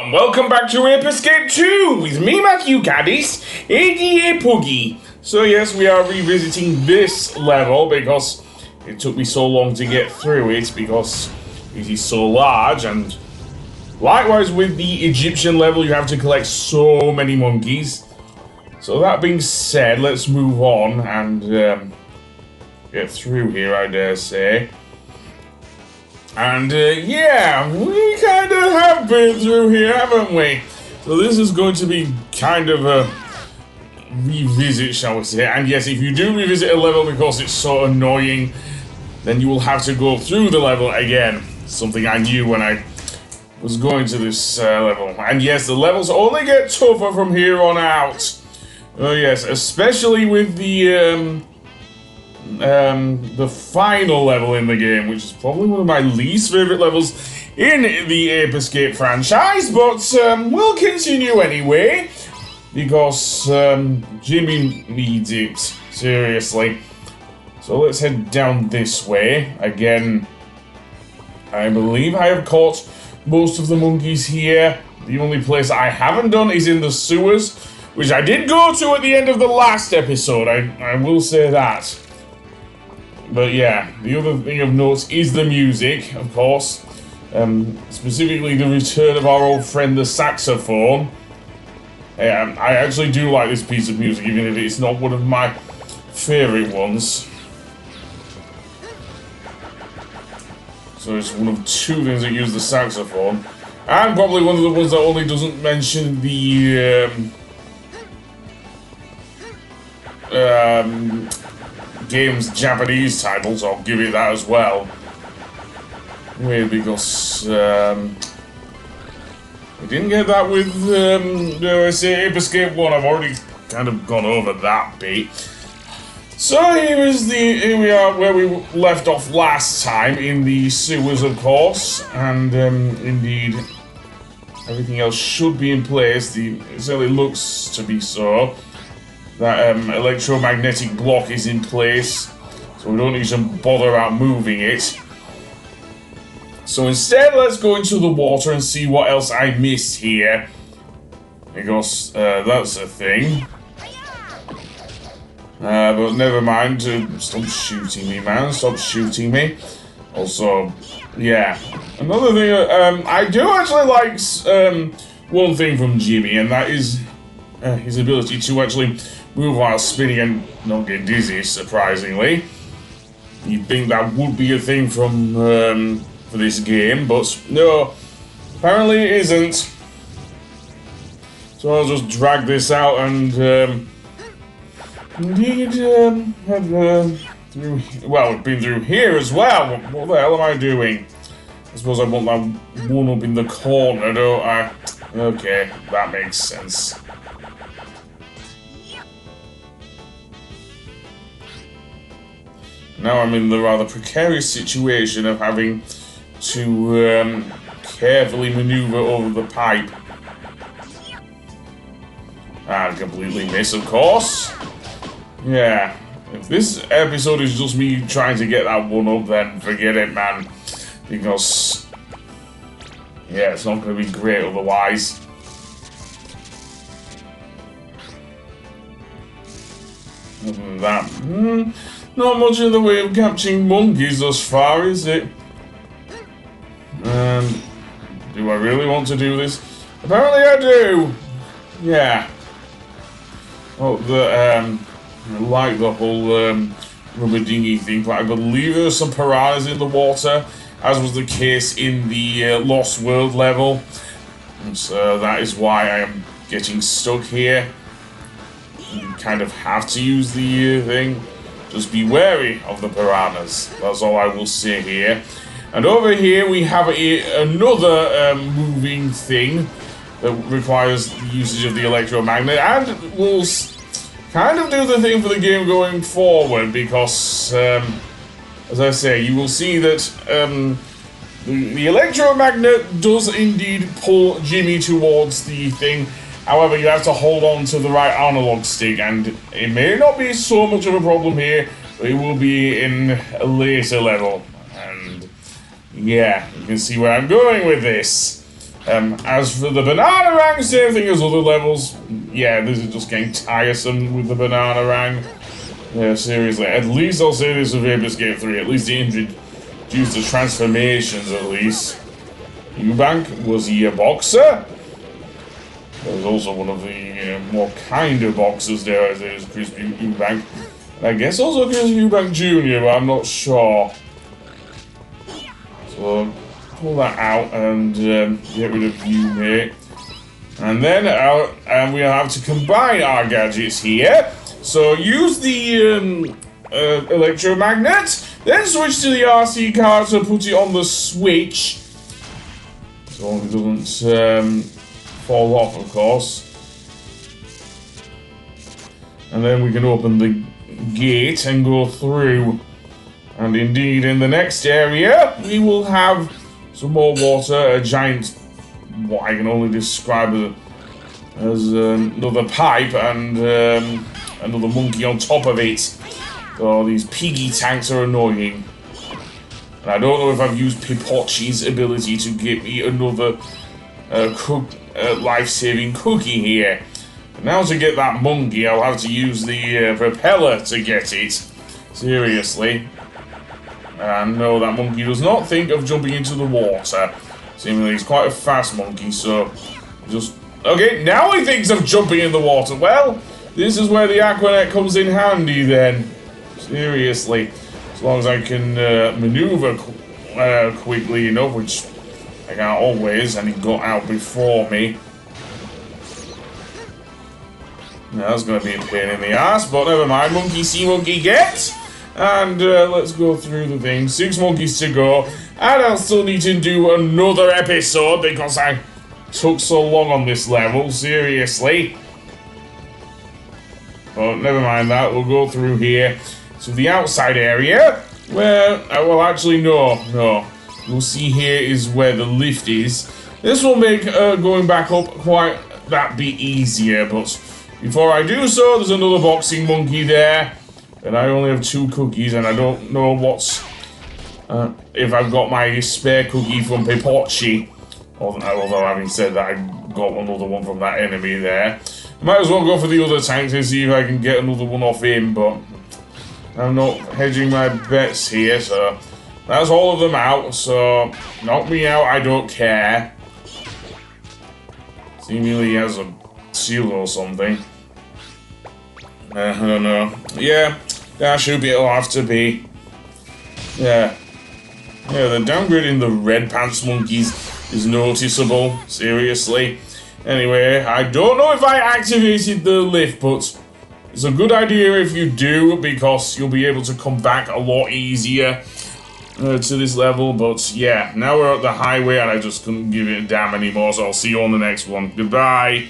and welcome back to Ape Escape 2 with me, Matthew Caddis, aka Puggy. So yes, we are revisiting this level because it took me so long to get through it because it is so large, and likewise with the Egyptian level you have to collect so many monkeys. So that being said, let's move on and get through here, I dare say. And yeah, we kind of have been through here, haven't we? So this is going to be kind of a revisit, shall we say. And yes, if you do revisit a level because it's so annoying, then you will have to go through the level again. Something I knew when I was going to this level. And yes, the levels only get tougher from here on out. Oh yes, especially with the final level in the game, which is probably one of my least favorite levels in the Ape Escape franchise, but we'll continue anyway, because Jimmy needs it, seriously. So let's head down this way. Again, I believe I have caught most of the monkeys here. The only place I haven't done is in the sewers, which I did go to at the end of the last episode, I will say that. But yeah, the other thing of note is the music, of course. Specifically the return of our old friend the saxophone. I actually do like this piece of music, even if it's not one of my favourite ones. So it's one of two things that use the saxophone. And probably one of the ones that only doesn't mention the game's Japanese titles. I'll give it that as well. Weird, because we didn't get that with I say Ape Escape 1. I've already kind of gone over that bit. So here we are where we left off last time, in the sewers, of course, and indeed everything else should be in place. It certainly looks to be so. That electromagnetic block is in place, so we don't need to bother about moving it. So instead, let's go into the water and see what else I missed here, because that's a thing. But never mind. Stop shooting me, man. Stop shooting me. Also, yeah. Another thing, I do actually like one thing from Jimmy, and that is his ability to actually move while spinning and not get dizzy, surprisingly. You'd think that would be a thing from for this game, but no, apparently it isn't. So I'll just drag this out and indeed head through. Well, we've been through here as well. What the hell am I doing? I suppose I want that one up in the corner, don't I? Okay, that makes sense. Now I'm in the rather precarious situation of having to carefully maneuver over the pipe. And completely miss, of course. Yeah, if this episode is just me trying to get that one up, then forget it, man. Because, yeah, it's not going to be great otherwise. Other than that, not much in the way of catching monkeys thus far, is it? Do I really want to do this? Apparently I do! Yeah. Oh, I like the whole rubber dinghy thing, but I believe there's some piranhas in the water, as was the case in the Lost World level. And so that is why I am getting stuck here. You kind of have to use the thing. Just be wary of the piranhas. That's all I will say here. And over here we have another moving thing that requires the usage of the electromagnet, and will kind of do the thing for the game going forward, because, as I say, you will see that the electromagnet does indeed pull Jimmy towards the thing. However, you have to hold on to the right analog stick, and it may not be so much of a problem here, but it will be in a later level. And yeah, you can see where I'm going with this. As for the Bananarang, same thing as other levels. Yeah, this is just getting tiresome with the Bananarang. Yeah, seriously. At least I'll say this with Ape Escape 3. At least they introduced the transformations, at least. Eubank, was he a boxer? There was also one of the more kinder boxers there, as there's Chris Eubank. I guess also Chris Eubank Jr., but I'm not sure. So, pull that out and get rid of you, mate. And then we'll have to combine our gadgets here. So use the electromagnet, then switch to the RC card to put it on the switch. So it doesn't fall off, of course. And then we can open the gate and go through. And indeed, in the next area, we will have some more water, a giant, what I can only describe as another pipe, and another monkey on top of it. Oh, these piggy tanks are annoying. And I don't know if I've used Pipotchi's ability to get me another life-saving cookie here. And now to get that monkey, I'll have to use the propeller to get it. Seriously. And no, that monkey does not think of jumping into the water. Seemingly he's quite a fast monkey, so just... Okay, now he thinks of jumping in the water. Well, this is where the Aquanet comes in handy then. Seriously. As long as I can maneuver quickly enough, which I can't always, and he got out before me. Now, that's going to be a pain in the ass, but never mind. Monkey see, monkey get. And let's go through the thing. 6 monkeys to go. And I'll still need to do another episode because I took so long on this level. Seriously. But never mind that. We'll go through here to the outside area where... well, actually, no. We'll see here is where the lift is. This will make going back up quite that bit easier. But before I do so, there's another boxing monkey there. And I only have 2 cookies, and I don't know what's... if I've got my spare cookie from Pipotchi. Although having said that, I got another one from that enemy there. Might as well go for the other tank to see if I can get another one off him, but... I'm not hedging my bets here, so... That's all of them out, so... Knock me out, I don't care. Seemingly he has a shield or something. I don't know. Yeah, that should be, it'll have to be. Yeah. Yeah, the downgrade in the red pants monkeys is noticeable, seriously. Anyway, I don't know if I activated the lift, but it's a good idea if you do, because you'll be able to come back a lot easier to this level. But yeah, now we're at the highway and I just couldn't give it a damn anymore, so I'll see you on the next one. Goodbye.